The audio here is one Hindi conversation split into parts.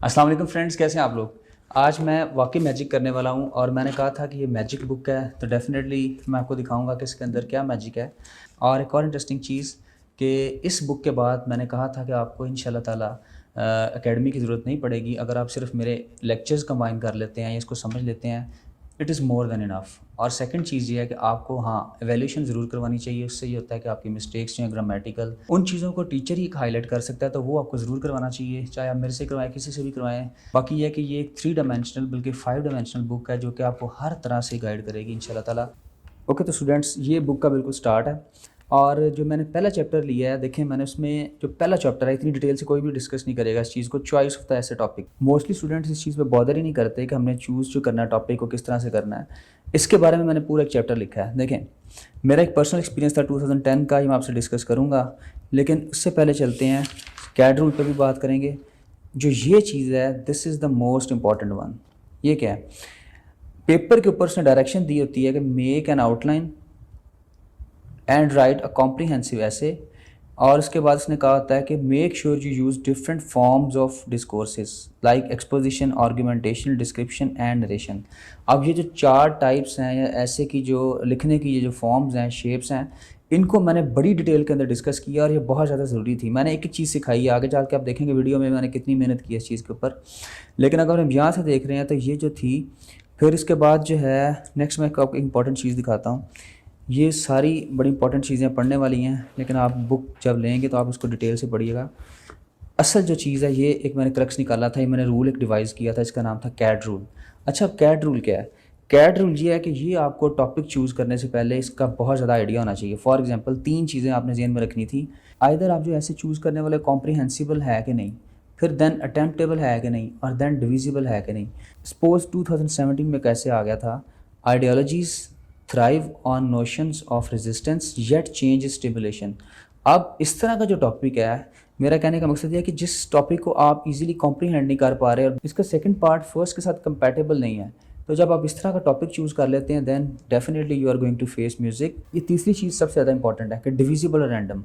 अस्सलाम वालेकुम फ्रेंड्स, कैसे हैं आप लोग। आज मैं वाकई मैजिक करने वाला हूं और मैंने कहा था कि ये मैजिक बुक है तो डेफिनेटली मैं आपको दिखाऊंगा कि इसके अंदर क्या मैजिक है। और एक और इंटरेस्टिंग चीज़ कि इस बुक के बाद मैंने कहा था कि आपको इंशाल्लाह ताला एकेडमी की ज़रूरत नहीं पड़ेगी। अगर आप सिर्फ मेरे लेक्चर्स कंबाइन कर लेते हैं या इसको समझ लेते हैं, it is more than enough. और सेकंड चीज़ ये है कि आपको एवेल्यूशन ज़रूर करवानी चाहिए। उससे ये होता है कि आपकी मिस्टेक्स जो हैं ग्रामेटिकल उन चीज़ों को टीचर ही हाईलाइट कर सकता है, तो वो आपको ज़रूर करवाना चाहिए, चाहे आप मेरे से करवाएं किसी से भी करवाएं। बाकी ये है कि ये एक 3 डायमेंशनल बल्कि 5 डायमेंशनल बुक है जो कि आपको हर तरह से गाइड करेगी इंशाल्लाह ताला। ओके तो स्टूडेंट्स, ये बुक का बिल्कुल स्टार्ट है। और जो मैंने पहला चैप्टर लिया है, देखें मैंने उसमें जो पहला चैप्टर है इतनी डिटेल से कोई भी डिस्कस नहीं करेगा इस चीज़ को। चॉइस ऑफ द ऐसे टॉपिक, मोस्टली स्टूडेंट्स इस चीज़ पे बॉदर ही नहीं करते कि हमने चूज़ जो करना है टॉपिक को किस तरह से करना है। इसके बारे में मैंने पूरा एक चैप्टर लिखा है। देखें मेरा एक पर्सनल एक्सपीरियंस था 2010 का, ये मैं आपसे डिस्कस करूँगा, लेकिन उससे पहले चलते हैं कैड रूल पर भी बात करेंगे। जो ये चीज़ है, this is the most important one. ये क्या है, पेपर के ऊपर उसने डायरेक्शन दी होती है कि make an outline and right a comprehensive ऐसे, और उसके बाद उसने कहा होता है कि make sure you use different forms of discourses like exposition, argumentation, description and narration. अब ये जो 4 टाइप्स हैं या ऐसे की जो लिखने की ये जो फॉर्म्स हैं, शेप्स हैं, इनको मैंने बड़ी डिटेल के अंदर डिस्कस किया और ये बहुत ज़्यादा ज़रूरी थी। मैंने एक एक चीज़ सिखाई है, आगे चल के आप देखेंगे वीडियो में मैंने कितनी मेहनत की है इस चीज़ के ऊपर। लेकिन अगर हम यहाँ से देख रहे हैं तो ये जो थी, फिर इसके बाद जो है नेक्स्ट मैं आपको इंपॉर्टेंट चीज़ दिखाता हूँ। ये सारी बड़ी इंपॉर्टेंट चीज़ें पढ़ने वाली हैं, लेकिन आप बुक जब लेंगे तो आप उसको डिटेल से पढ़िएगा। असल जो चीज़ है, ये एक मैंने क्रक्स निकाला था, ये मैंने रूल एक डिवाइस किया था, इसका नाम था कैड रूल। अच्छा, कैड रूल क्या है? कैड रूल ये है कि ये आपको टॉपिक चूज़ करने से पहले इसका बहुत ज़्यादा आइडिया होना चाहिए। फॉर एग्जांपल 3 चीज़ें आपने ज़हन में रखनी थी। आइदर आप जो ऐसे चूज़ करने वाले कॉम्प्रिहेंसिबल है कि नहीं, फिर देन अटेम्प्टेबल है कि नहीं, और देन डिविजिबल है कि नहीं। सपोज 2017 में कैसे आ गया था, ideologies thrive on notions of resistance yet change stimulation. अब इस तरह का जो टॉपिक है, मेरा कहने का मकसद यह है कि जिस टॉपिक को आप इजीली कॉम्प्रीहेंड नहीं कर पा रहे और इसका सेकंड पार्ट फर्स्ट के साथ कंपैटिबल नहीं है, तो जब आप इस तरह का टॉपिक चूज़ कर लेते हैं then definitely you are going to face music. ये तीसरी चीज़ सबसे ज़्यादा इंपॉर्टेंट है कि डिविजिबल और रैंडम।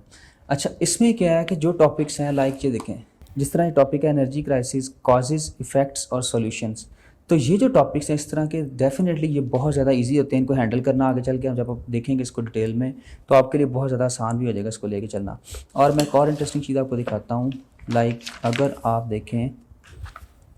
अच्छा, इसमें क्या है कि जो टॉपिक्स हैं, लाइक ये देखें, जिस तरह ये टॉपिक है एनर्जी क्राइसिस, कॉजेज़, इफ़ेक्ट्स और सॉल्यूशंस, तो ये जो टॉपिक्स हैं इस तरह के, डेफिनेटली ये बहुत ज़्यादा इजी होते हैं इनको हैंडल करना। आगे चल के जब आप देखेंगे इसको डिटेल में तो आपके लिए बहुत ज़्यादा आसान भी हो जाएगा इसको लेके चलना। और मैं एक और इंटरेस्टिंग चीज़ आपको दिखाता हूँ। लाइक अगर आप देखें,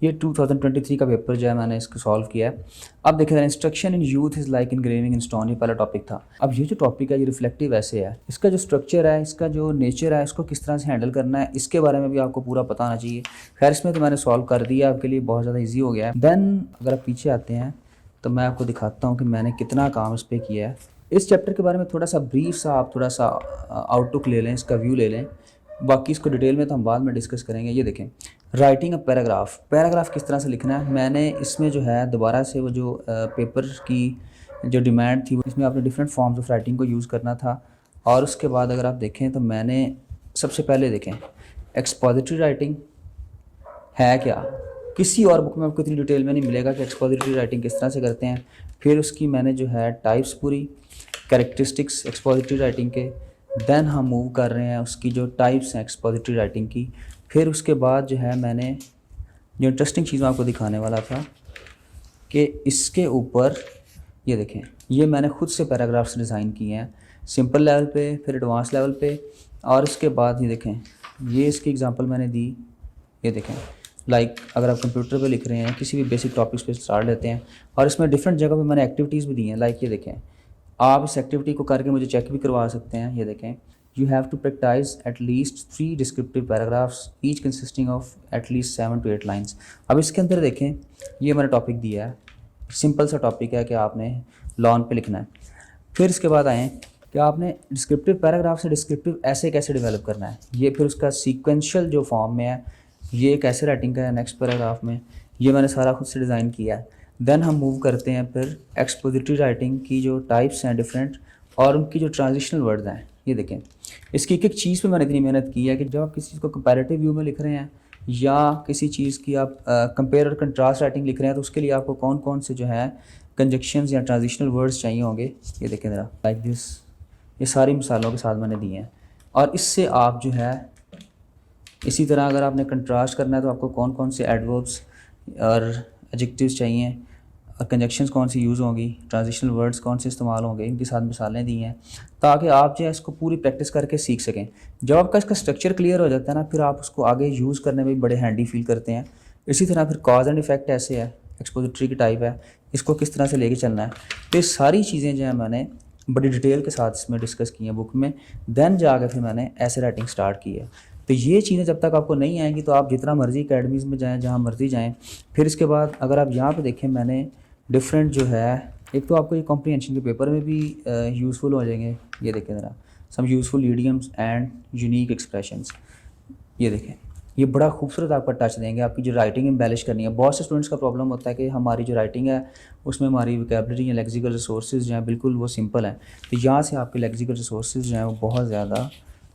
ये 2023 का पेपर जो है मैंने इसको सॉल्व किया है। अब देखिए, instruction in youth is like engraving in stone, ये पहला टॉपिक था। अब ये जो टॉपिक है ये रिफ्लेक्टिव ऐसे है, इसका जो स्ट्रक्चर है, इसका जो नेचर है, इसको किस तरह से हैंडल करना है, इसके बारे में भी आपको पूरा पता होना चाहिए। खैर इसमें तो मैंने सॉल्व कर दिया, आपके लिए बहुत ज़्यादा ईजी हो गया है। देन अगर आप पीछे आते हैं तो मैं आपको दिखाता हूँ कि मैंने कितना काम इस पर किया है। इस चैप्टर के बारे में थोड़ा सा ब्रीफ सा आप थोड़ा सा आउटलुक ले लें, इसका व्यू ले लें। बाकी इसको डिटेल में तो हम बाद में डिस्कस करेंगे। ये देखें, राइटिंग अ पैराग्राफ, पैराग्राफ किस तरह से लिखना है। मैंने इसमें जो है दोबारा से वो जो पेपर की जो डिमांड थी, इसमें आपने डिफरेंट फॉर्म्स ऑफ राइटिंग को यूज़ करना था। और उसके बाद अगर आप देखें तो मैंने सबसे पहले देखें एक्सपोजिटरी राइटिंग है क्या, किसी और बुक में आपको इतनी डिटेल में नहीं मिलेगा कि एक्सपोजिटरी राइटिंग किस तरह से करते हैं। फिर उसकी मैंने जो है टाइप्स पूरी, कैरेक्टरिस्टिक्स एक्सपोजिटरी राइटिंग के, देन हम मूव कर रहे हैं उसकी जो टाइप्स हैं एक्सपोजिटरी राइटिंग की। फिर उसके बाद जो है मैंने जो इंटरेस्टिंग चीज़ मैं आपको दिखाने वाला था कि इसके ऊपर ये देखें, ये मैंने खुद से पैराग्राफ्स डिज़ाइन किए हैं, सिंपल लेवल पे, फिर एडवांस लेवल पे। और इसके बाद ये देखें, ये इसकी एग्जांपल मैंने दी। ये देखें, लाइक अगर आप कंप्यूटर पे लिख रहे हैं, किसी भी बेसिक टॉपिक्स पे स्टार्ट लेते हैं, और इसमें डिफरेंट जगह पे मैंने एक्टिविटीज़ भी दी हैं। लाइक ये देखें, आप इस एक्टिविटी को करके मुझे चेक भी करवा सकते हैं। ये देखें, you have to practice at least 3 descriptive paragraphs each consisting of at least 7 to 8 lines. अब इसके अंदर देखें, ये मैंने टॉपिक दिया है, सिंपल सा टॉपिक है कि आपने लॉन पे लिखना है। फिर इसके बाद आएँ कि आपने डिस्क्रिप्टिव पैराग्राफ से डिस्क्रिप्टिव ऐसे कैसे डेवलप करना है। ये फिर उसका सीक्वेंशियल जो फॉर्म में है, ये कैसे राइटिंग का है नेक्स्ट पैराग्राफ में, ये मैंने सारा खुद से डिज़ाइन किया है। देन हम मूव करते हैं फिर एक्सपोजिटरी राइटिंग की जो टाइप्स हैं डिफरेंट, और उनकी जो ट्रांजिशनल वर्ड्स हैं। ये देखें, इसकी एक एक चीज़ पे मैंने इतनी मेहनत की है कि जब आप किसी चीज़ को कंपैरेटिव व्यू में लिख रहे हैं या किसी चीज़ की आप कंपेयर और कंट्रास्ट राइटिंग लिख रहे हैं, तो उसके लिए आपको कौन कौन से जो है कंजक्शंस या ट्रांजिशनल वर्ड्स चाहिए होंगे। ये देखें ज़रा, लाइक दिस, ये सारी मिसालों के साथ मैंने दी हैं। और इससे आप जो है इसी तरह अगर आपने कंट्रास्ट करना है तो आपको कौन कौन से एडवर्ब्स और एडजेक्टिव्स चाहिए और कंजक्शंस कौन सी यूज़ होंगी, ट्रांजिशनल वर्ड्स कौन से इस्तेमाल होंगे, इनके साथ मिसालें दी हैं ताकि आप जो है इसको पूरी प्रैक्टिस करके सीख सकें। जब आपका इसका स्ट्रक्चर क्लियर हो जाता है ना, फिर आप उसको आगे यूज़ करने में भी बड़े हैंडी फील करते हैं। इसी तरह फिर कॉज एंड इफेक्ट ऐसे है, एक्सपोजिटरी की टाइप है, इसको किस तरह से लेके चलना है, तो ये सारी चीज़ें जो है मैंने बड़ी डिटेल के साथ इसमें डिस्कस की हैं बुक में। देन जाके फिर मैंने ऐसे राइटिंग स्टार्ट की है। तो ये चीज़ें जब तक आपको नहीं आएंगी तो आप जितना मर्ज़ी अकेडमीज़ में जाएँ, जहाँ मर्ज़ी जाएँ। फिर इसके बाद अगर आप यहाँ पे देखें, मैंने डिफरेंट जो है, एक तो आपको ये कॉम्प्रीहेंशन के पेपर में भी यूज़फुल हो जाएंगे। ये देखें ज़रा, some useful idioms and unique expressions, ये देखें, ये बड़ा खूबसूरत आपका टच देंगे। आपकी जो राइटिंग एम्बेलिश करनी है, बहुत से स्टूडेंट्स का प्रॉब्लम होता है कि हमारी जो राइटिंग है उसमें हमारी वोकैबुलरी या लेक्सिकल रिसोर्सेज जो हैं बिल्कुल वो सिंपल हैं। तो यहाँ से आपके लेक्सिकल रिसोर्सेज जो हैं वो बहुत ज़्यादा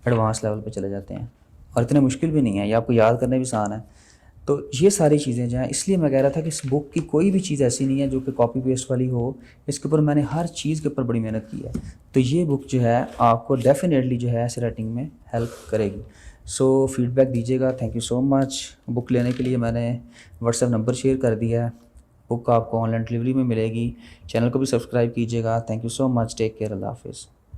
एडवांस लेवल पे चले जाते हैं और इतने मुश्किल भी नहीं है, ये आपको याद करने भी आसान है। तो ये सारी चीज़ें जो हैं, इसलिए मैं कह रहा था कि इस बुक की कोई भी चीज़ ऐसी नहीं है जो कि कॉपी पेस्ट वाली हो। इसके ऊपर मैंने हर चीज़ के ऊपर बड़ी मेहनत की है। तो ये बुक जो है आपको डेफिनेटली जो है ऐसे राइटिंग में हेल्प करेगी। सो फीडबैक दीजिएगा। Thank you so much. Book लेने के लिए मैंने व्हाट्सएप नंबर शेयर कर दिया है। बुक आपको ऑनलाइन डिलीवरी में मिलेगी। चैनल को भी सब्सक्राइब कीजिएगा। Thank you so much. Take care. अल्लाह हाफिज़।